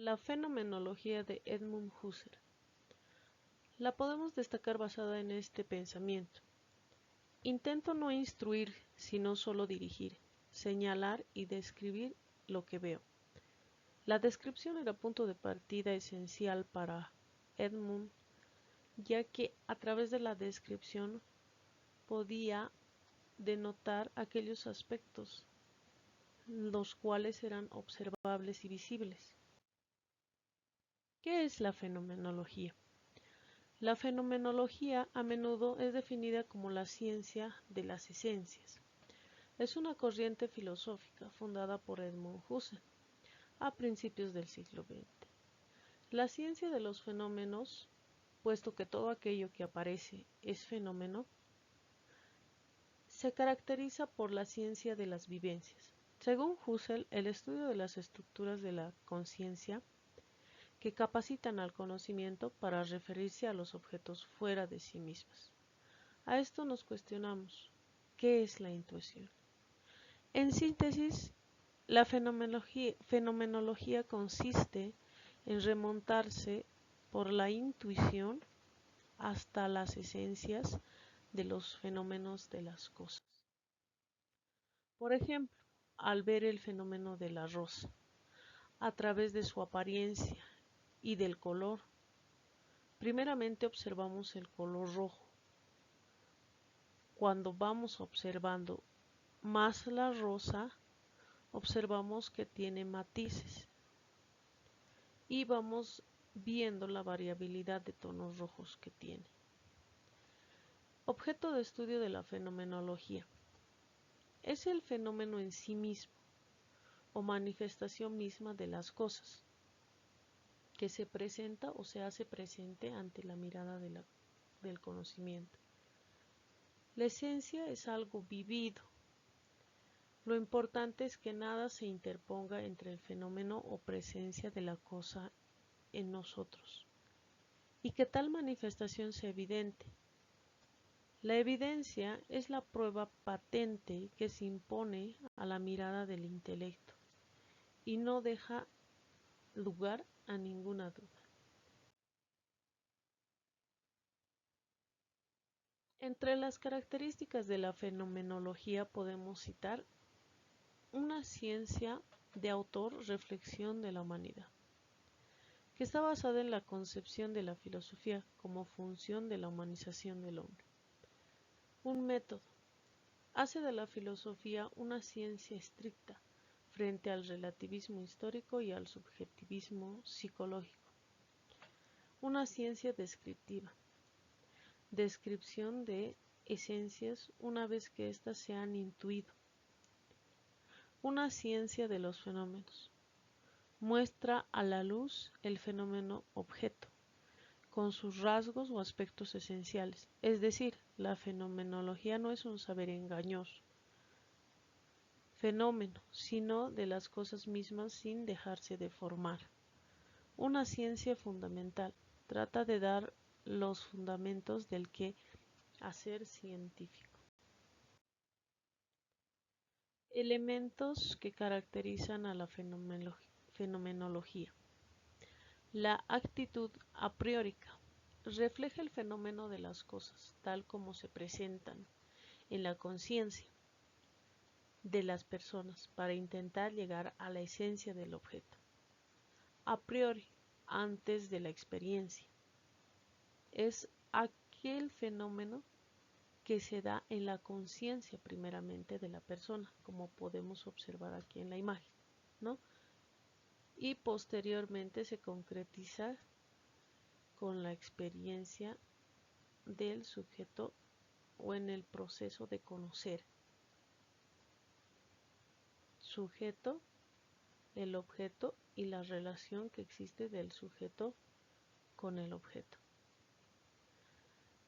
La fenomenología de Edmund Husserl. La podemos destacar basada en este pensamiento. Intento no instruir, sino solo dirigir, señalar y describir lo que veo. La descripción era punto de partida esencial para Edmund, ya que a través de la descripción podía denotar aquellos aspectos los cuales eran observables y visibles. ¿Qué es la fenomenología? La fenomenología a menudo es definida como la ciencia de las esencias. Es una corriente filosófica fundada por Edmund Husserl a principios del siglo XX. La ciencia de los fenómenos, puesto que todo aquello que aparece es fenómeno, se caracteriza por la ciencia de las vivencias. Según Husserl, el estudio de las estructuras de la conciencia que capacitan al conocimiento para referirse a los objetos fuera de sí mismas. A esto nos cuestionamos, ¿qué es la intuición? En síntesis, la fenomenología consiste en remontarse por la intuición hasta las esencias de los fenómenos de las cosas. Por ejemplo, al ver el fenómeno de la rosa, a través de su apariencia y del color, primeramente observamos el color rojo. Cuando vamos observando más la rosa, observamos que tiene matices y vamos viendo la variabilidad de tonos rojos que tiene. Objeto de estudio de la fenomenología. Es el fenómeno en sí mismo o manifestación misma de las cosas que se presenta o se hace presente ante la mirada del conocimiento. La esencia es algo vivido. Lo importante es que nada se interponga entre el fenómeno o presencia de la cosa en nosotros y que tal manifestación sea evidente. La evidencia es la prueba patente que se impone a la mirada del intelecto y no deja lugar a ninguna duda. Entre las características de la fenomenología podemos citar una ciencia de autor-reflexión de la humanidad, que está basada en la concepción de la filosofía como función de la humanización del hombre. Un método hace de la filosofía una ciencia estricta frente al relativismo histórico y al subjetivismo psicológico. Una ciencia descriptiva, descripción de esencias una vez que éstas se han intuido. Una ciencia de los fenómenos, muestra a la luz el fenómeno objeto, con sus rasgos o aspectos esenciales. Es decir, la fenomenología no es un saber engañoso, fenómeno, sino de las cosas mismas sin dejarse deformar. Una ciencia fundamental, trata de dar los fundamentos del que hacer científico. Elementos que caracterizan a la fenomenología. La actitud a priórica refleja el fenómeno de las cosas tal como se presentan en la conciencia de las personas para intentar llegar a la esencia del objeto. A priori, antes de la experiencia, es aquel fenómeno que se da en la conciencia primeramente de la persona, como podemos observar aquí en la imagen, ¿no? Y posteriormente se concretiza con la experiencia del sujeto o en el proceso de conocer. Sujeto, el objeto y la relación que existe del sujeto con el objeto.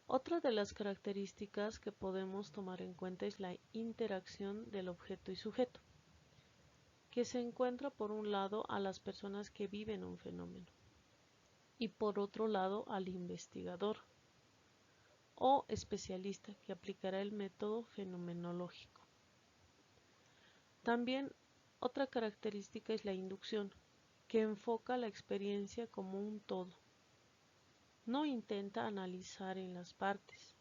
Otra de las características que podemos tomar en cuenta es la interacción del objeto y sujeto, que se encuentra por un lado a las personas que viven un fenómeno y por otro lado al investigador o especialista que aplicará el método fenomenológico. También otra característica es la inducción, que enfoca la experiencia como un todo. No intenta analizar en las partes.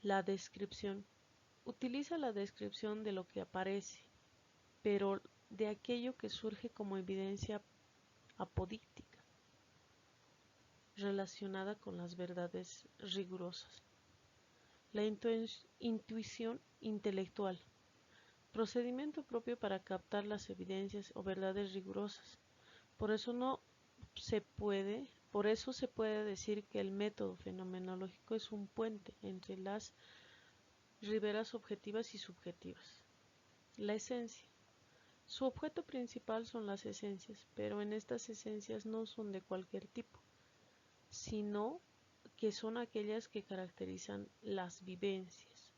La descripción. Utiliza la descripción de lo que aparece, pero de aquello que surge como evidencia apodíctica, relacionada con las verdades rigurosas. La intuición intelectual. Procedimiento propio para captar las evidencias o verdades rigurosas. Por eso se puede decir que el método fenomenológico es un puente entre las riberas objetivas y subjetivas. La esencia. Su objeto principal son las esencias, pero en estas esencias no son de cualquier tipo, sino que son aquellas que caracterizan las vivencias.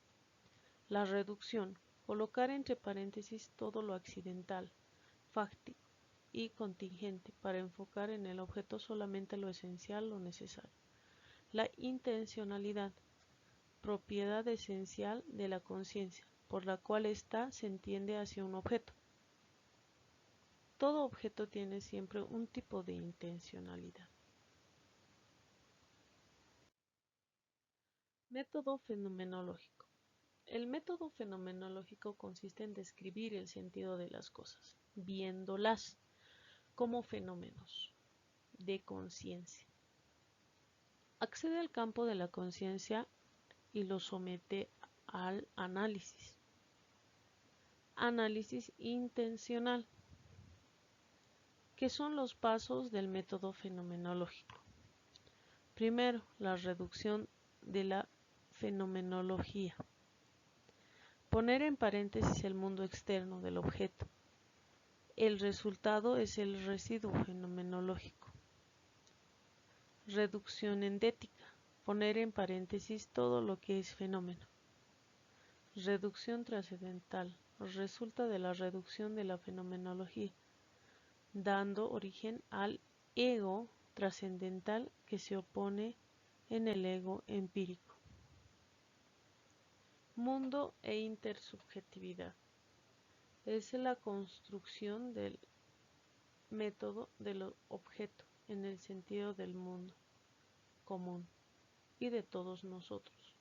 La reducción. Colocar entre paréntesis todo lo accidental, fáctico y contingente para enfocar en el objeto solamente lo esencial, lo necesario. La intencionalidad. Propiedad esencial de la conciencia, por la cual ésta se entiende hacia un objeto. Todo objeto tiene siempre un tipo de intencionalidad. Método fenomenológico. El método fenomenológico consiste en describir el sentido de las cosas, viéndolas como fenómenos de conciencia. Accede al campo de la conciencia y lo somete al análisis. Análisis intencional. ¿Qué son los pasos del método fenomenológico? Primero, la reducción de la fenomenología. Poner en paréntesis el mundo externo del objeto. El resultado es el residuo fenomenológico. Reducción endética. Poner en paréntesis todo lo que es fenómeno. Reducción trascendental. Resulta de la reducción de la fenomenología, dando origen al ego trascendental que se opone en el ego empírico. Mundo e intersubjetividad. Es la construcción del método del objeto en el sentido del mundo común y de todos nosotros.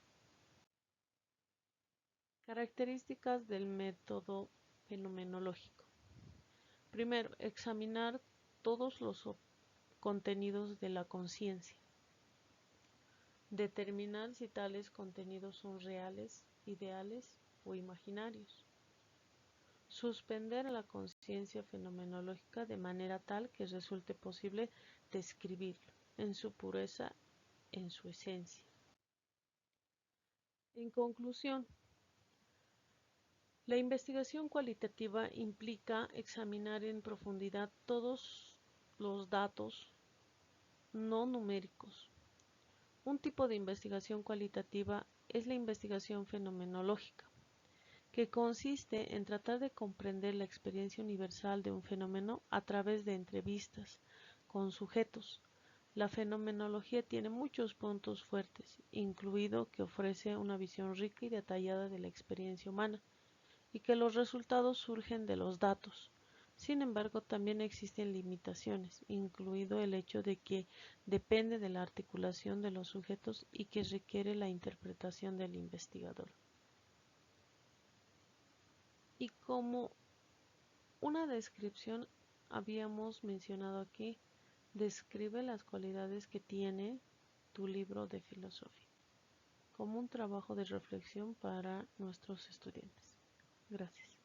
Características del método fenomenológico. Primero, examinar todos los contenidos de la conciencia. Determinar si tales contenidos son reales, ideales o imaginarios. Suspender la conciencia fenomenológica de manera tal que resulte posible describirlo en su pureza, en su esencia. En conclusión, la investigación cualitativa implica examinar en profundidad todos los datos no numéricos. Un tipo de investigación cualitativa es la investigación fenomenológica, que consiste en tratar de comprender la experiencia universal de un fenómeno a través de entrevistas con sujetos. La fenomenología tiene muchos puntos fuertes, incluido que ofrece una visión rica y detallada de la experiencia humana, y que los resultados surgen de los datos. Sin embargo, también existen limitaciones, incluido el hecho de que depende de la articulación de los sujetos y que requiere la interpretación del investigador. Y como una descripción habíamos mencionado aquí, describe las cualidades que tiene tu libro de filosofía, como un trabajo de reflexión para nuestros estudiantes. Gracias.